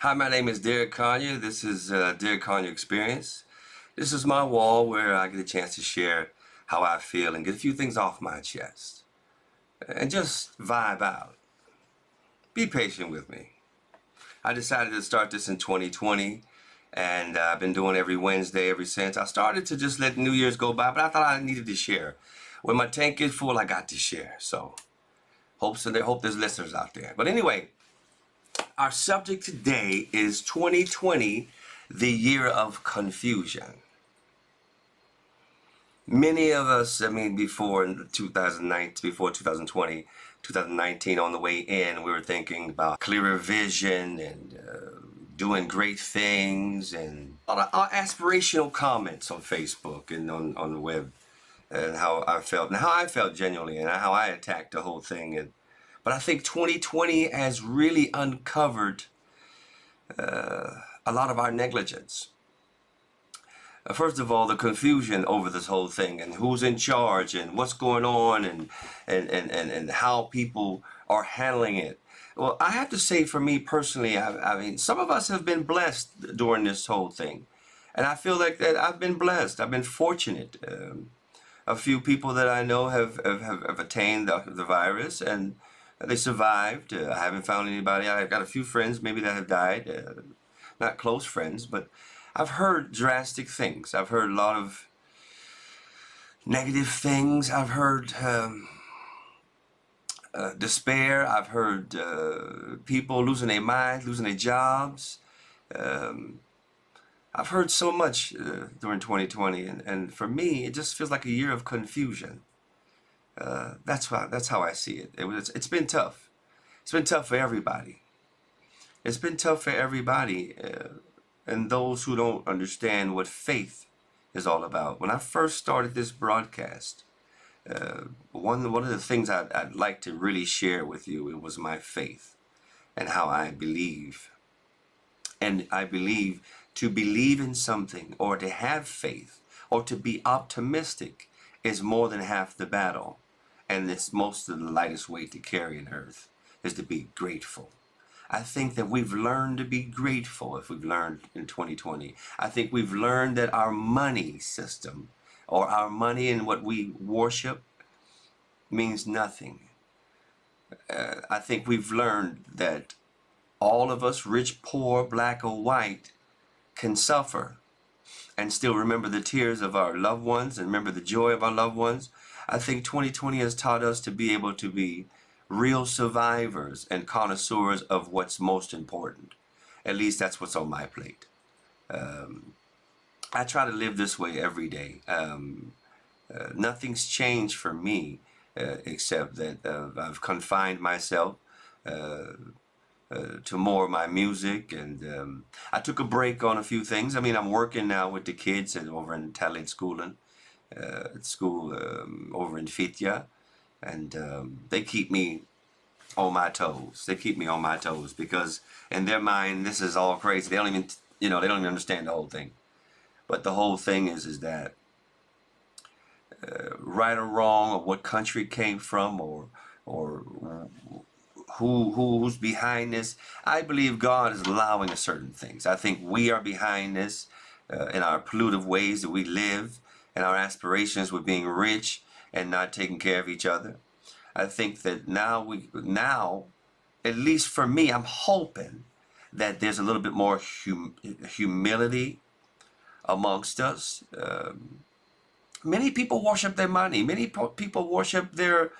Hi, my name is Derek Conyer. This is Derek Conyer Experience. This is my wall where I get a chance to share how I feel and get a few things off my chest. And just vibe out. Be patient with me. I decided to start this in 2020, and I've been doing every Wednesday ever since. I started to just let New Year's go by, but I thought I needed to share. When my tank is full, I got to share. So, hope there's listeners out there. But anyway, our subject today is 2020, the year of confusion. Many of us, before 2009, before 2020, 2019, on the way in, we were thinking about clearer vision and doing great things and aspirational comments on Facebook and on the web, and how I felt genuinely and how I attacked the whole thing. But I think 2020 has really uncovered a lot of our negligence. First of all, the confusion over this whole thing and who's in charge and what's going on and how people are handling it. Well, I have to say, for me personally, I mean, some of us have been blessed during this whole thing. And I feel like that I've been blessed. I've been fortunate. A few people that I know have attained the virus, and they survived. I haven't found anybody. I've got a few friends maybe that have died. Not close friends, but I've heard drastic things. I've heard a lot of negative things. I've heard despair. I've heard people losing their minds, losing their jobs. I've heard so much during 2020, and for me, it just feels like a year of confusion. That's how I see it. It's been tough. It's been tough for everybody. It's been tough for everybody, and those who don't understand what faith is all about. When I first started this broadcast, one of the things I'd like to really share with you, it was my faith and how I believe. And I believe to believe in something, or to have faith, or to be optimistic is more than half the battle. And it's most of the lightest weight to carry in earth is to be grateful. I think that we've learned to be grateful if we've learned in 2020. I think we've learned that our money system, or our money and what we worship, means nothing. I think we've learned that all of us, rich, poor, black or white, can suffer and still remember the tears of our loved ones and remember the joy of our loved ones. I think 2020 has taught us to be able to be real survivors and connoisseurs of what's most important. At least that's what's on my plate. I try to live this way every day. Nothing's changed for me except that I've confined myself to more of my music, and I took a break on a few things. I mean, I'm working now with the kids over in Talent School, at school over in Fitja, and they keep me on my toes. They keep me on my toes because in their mind, this is all crazy. They don't even, they don't even understand the whole thing. But the whole thing is that right or wrong, or what country it came from, or who's behind this, I believe God is allowing certain things. I think we are behind this in our pollutive ways that we live, and our aspirations with being rich and not taking care of each other. I think that now, at least for me, I'm hoping that there's a little bit more humility amongst us. Many people worship their money. Many people worship their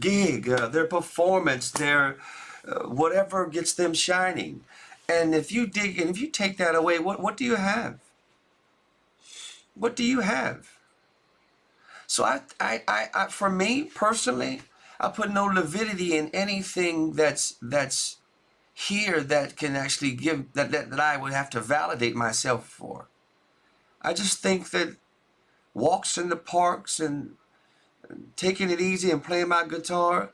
gig, their performance, their whatever gets them shining. And if you dig and if you take that away, what do you have? What do you have? So I for me personally, I put no lividity in anything that's here that can actually give that I would have to validate myself for. I just think that walks in the parks and taking it easy and playing my guitar,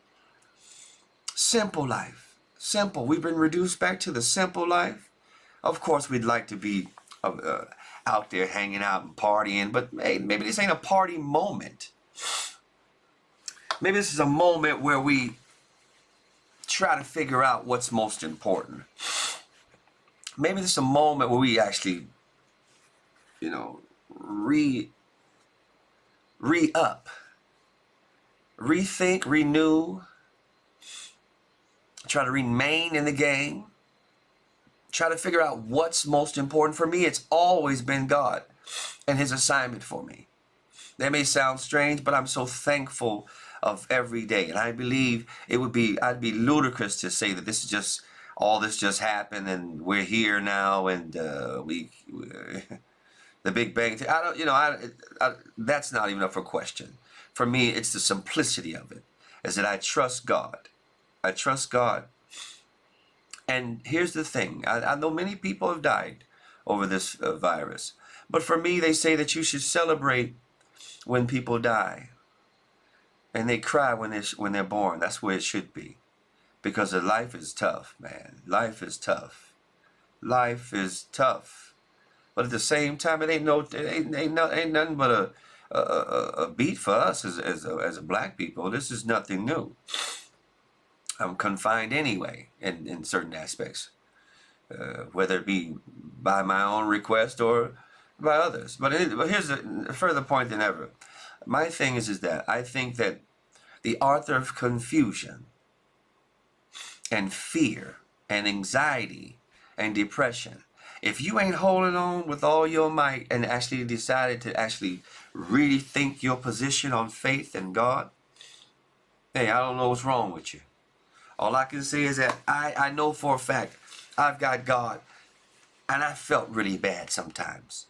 simple life, simple. We've been reduced back to the simple life. Of course, we'd like to be out there hanging out and partying, but hey, maybe this ain't a party moment. Maybe this is a moment where we try to figure out what's most important. maybe this is a moment where we actually, you know, re-up, rethink, renew, try to remain in the game, try to figure out what's most important. For me, it's always been God and his assignment for me. That may sound strange, but I'm so thankful of every day. And I believe I'd be ludicrous to say that this is just, all this just happened and we're here now and the Big Bang. I don't, that's not even up for question. For me, it's the simplicity of it, is that I trust God. I trust God. And here's the thing. I know many people have died over this virus. But for me, they say that you should celebrate when people die. And they cry when they're born. That's where it should be. Because life is tough, man. Life is tough. Life is tough. But at the same time, it ain't nothing but a beat for us as a black people. This is nothing new. I'm confined anyway in certain aspects, whether it be by my own request or by others. But here's a further point than ever. My thing is that I think that the author of confusion and fear and anxiety and depression, if you ain't holding on with all your might and actually decided to actually really think your position on faith and God, hey, I don't know what's wrong with you. All I can say is that I know for a fact I've got God, and I felt really bad sometimes.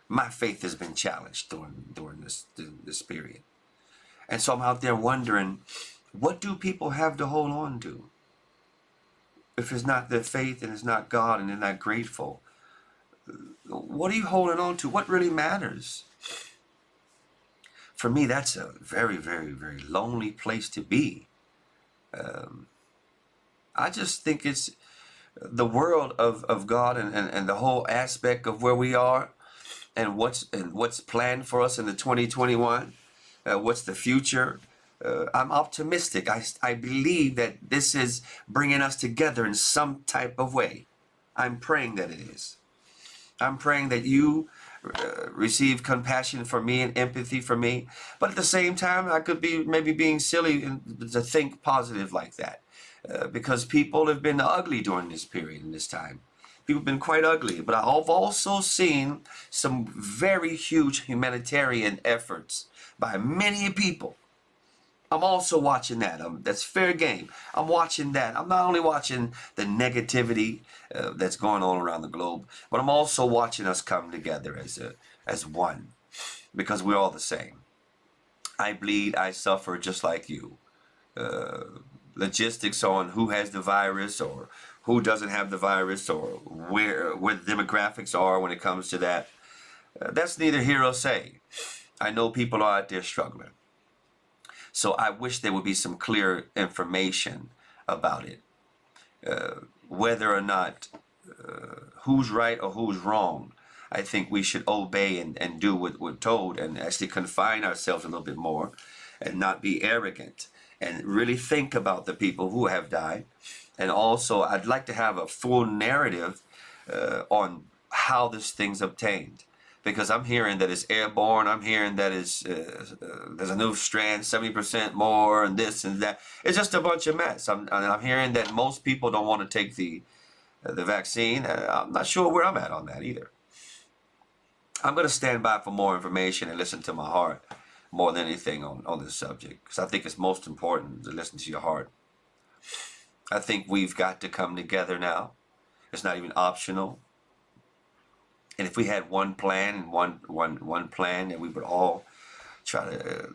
My faith has been challenged during this period. And so I'm out there wondering, what do people have to hold on to? If it's not their faith and it's not God and they're not grateful, what are you holding on to? What really matters? For me, that's a very, very, very lonely place to be. I just think it's the world of God and the whole aspect of where we are and what's planned for us in the 2021. What's the future? I'm optimistic. I believe that this is bringing us together in some type of way. I'm praying that it is. I'm praying that you receive compassion for me and empathy for me. But at the same time, I could be maybe being silly to think positive like that. Because people have been ugly during this period and this time. People have been quite ugly. But I've also seen some very huge humanitarian efforts by many people. I'm also watching that. That's fair game. I'm watching that. I'm not only watching the negativity that's going on around the globe, but I'm also watching us come together as one, because we're all the same. I bleed, I suffer just like you. Logistics on who has the virus or who doesn't have the virus or where the demographics are when it comes to that. That's neither here nor say. I know people are out there struggling. So I wish there would be some clear information about it. Whether or not who's right or who's wrong, I think we should obey and do what we're told and actually confine ourselves a little bit more and not be arrogant and really think about the people who have died. And also, I'd like to have a full narrative on how this thing's obtained. Because I'm hearing that it's airborne. I'm hearing that there's a new strand, 70% more, and this and that. It's just a bunch of mess. I'm hearing that most people don't want to take the vaccine. I'm not sure where I'm at on that either. I'm going to stand by for more information and listen to my heart more than anything on this subject. Because I think it's most important to listen to your heart. I think we've got to come together now. It's not even optional. And if we had one plan and one plan, and we would all try to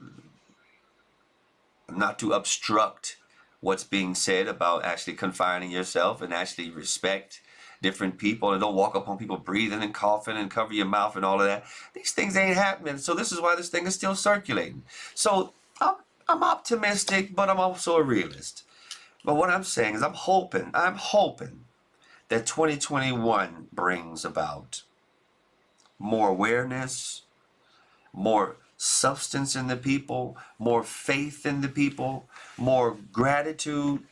not to obstruct what's being said about actually confining yourself and actually respect different people and don't walk up on people breathing and coughing and cover your mouth and all of that. These things ain't happening. So this is why this thing is still circulating. So I'm optimistic, but I'm also a realist. But what I'm saying is I'm hoping that 2021 brings about more awareness, more substance in the people, more faith in the people, more gratitude,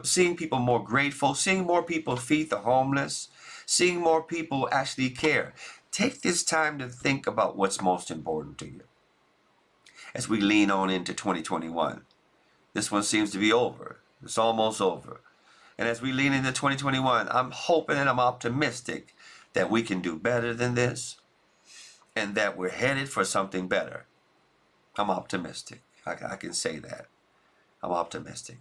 seeing people more grateful, seeing more people feed the homeless, seeing more people actually care. Take this time to think about what's most important to you as we lean on into 2021. This one seems to be over. It's almost over. And as we lean into 2021, I'm hoping and I'm optimistic that we can do better than this and that we're headed for something better. I'm optimistic. I can say that. I'm optimistic.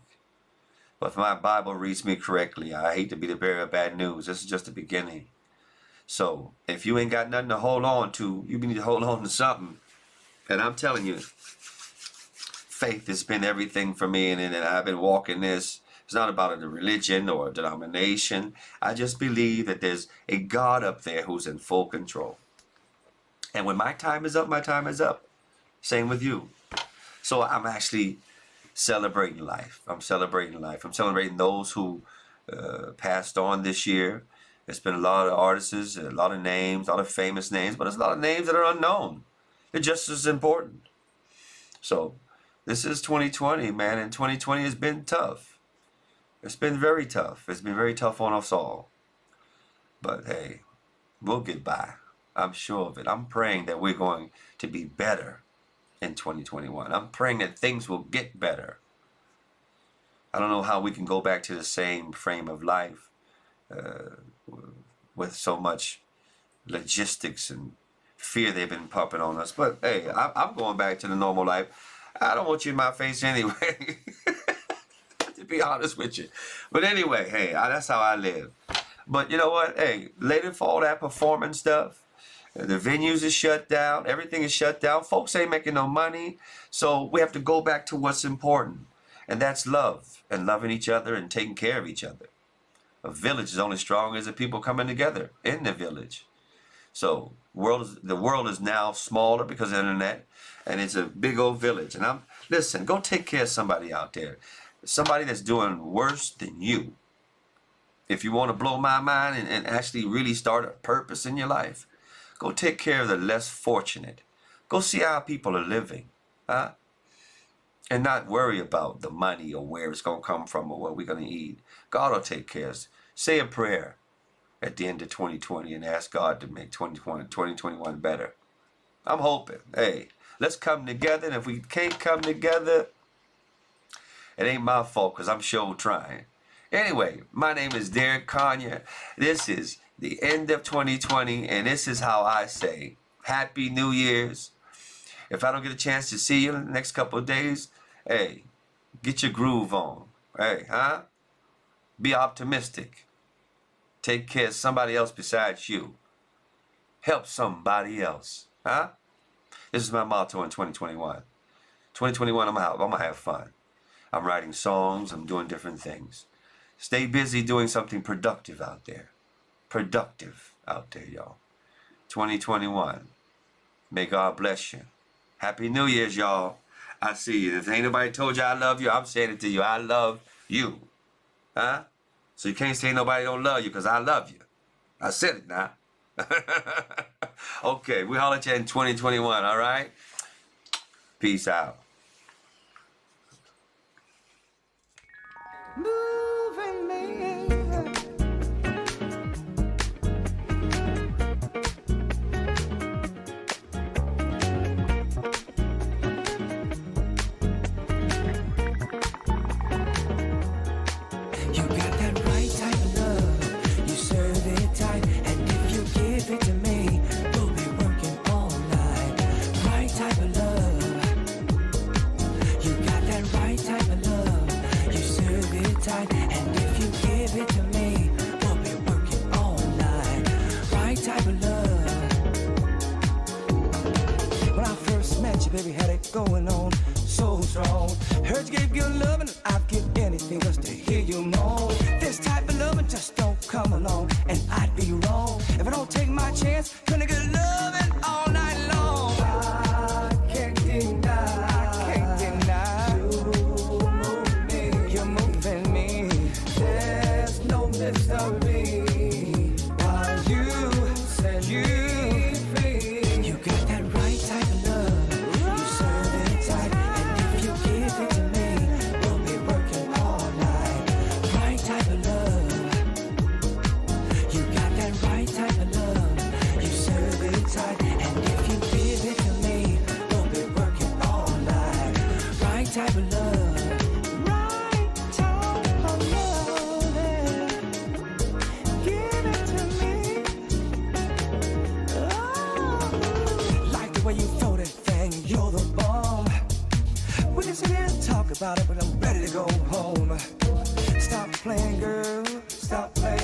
But if my Bible reads me correctly, I hate to be the bearer of bad news. This is just the beginning. So if you ain't got nothing to hold on to, you need to hold on to something. And I'm telling you, faith has been everything for me, and I've been walking this. It's not about a religion or a denomination. I just believe that there's a God up there who's in full control. And when my time is up, my time is up. Same with you. So I'm actually celebrating life. I'm celebrating life. I'm celebrating those who passed on this year. There's been a lot of artists, a lot of names, a lot of famous names, but there's a lot of names that are unknown. They're just as important. So this is 2020, man, and 2020 has been tough. It's been very tough. It's been very tough on us all. But hey, we'll get by. I'm sure of it. I'm praying that we're going to be better in 2021. I'm praying that things will get better. I don't know how we can go back to the same frame of life with so much logistics and fear they've been pumping on us. But hey, I'm going back to the normal life. I don't want you in my face anyway, to be honest with you. But anyway, hey, that's how I live. But you know what? Hey, later for all that performance stuff, the venues is shut down. Everything is shut down. Folks ain't making no money. So we have to go back to what's important. And that's love and loving each other and taking care of each other. A village is only strong as the people coming together in the village. So the world is now smaller because of the internet, and it's a big old village. And listen, go take care of somebody out there. Somebody that's doing worse than you. If you want to blow my mind and actually really start a purpose in your life, go take care of the less fortunate. Go see how people are living. Huh? And not worry about the money or where it's going to come from or what we're going to eat. God will take care of us. Say a prayer at the end of 2020 and ask God to make 2021 better. I'm hoping. Hey, let's come together. And if we can't come together, it ain't my fault because I'm sure trying. Anyway, my name is Derek Conyer. This is the end of 2020, and this is how I say Happy New Year's. If I don't get a chance to see you in the next couple of days, hey, get your groove on. Hey, huh? Be optimistic. Take care of somebody else besides you. Help somebody else. Huh? This is my motto in 2021. 2021, I'm going to have fun. I'm writing songs. I'm doing different things. Stay busy doing something productive out there. Productive out there, y'all. 2021. May God bless you. Happy New Year's, y'all. I see you. If ain't nobody told you I love you, I'm saying it to you. I love you. Huh? So you can't say nobody don't love you because I love you. I said it now. Okay, we'll holler at you in 2021, all right? Peace out. Moving me. You got that right type of love. You serve it tight, and if you give it to me, we'll be working all night. Right type of love. You got that right type of love. You serve it tight, and if you give it to me, we'll be working all night. Right type of love. When I first met you, baby, had it going on so strong. Heard you gave good love, and I'd give anything just to hear you moan. This type of loving just don't come along, and I'd be wrong if I don't take my chance. Gonna get loving all night long. I can't deny. You move me. You're moving me. There's no mystery. While you set you free. You got that right type of love. You serve it tight, and if you give it to me, we'll be working type of love. Right type of love. Yeah. Give it to me. Oh. Like the way you throw that thing, you're the bomb. We can sit here and talk about it, but I'm ready to go home. Stop playing, girl. Stop playing.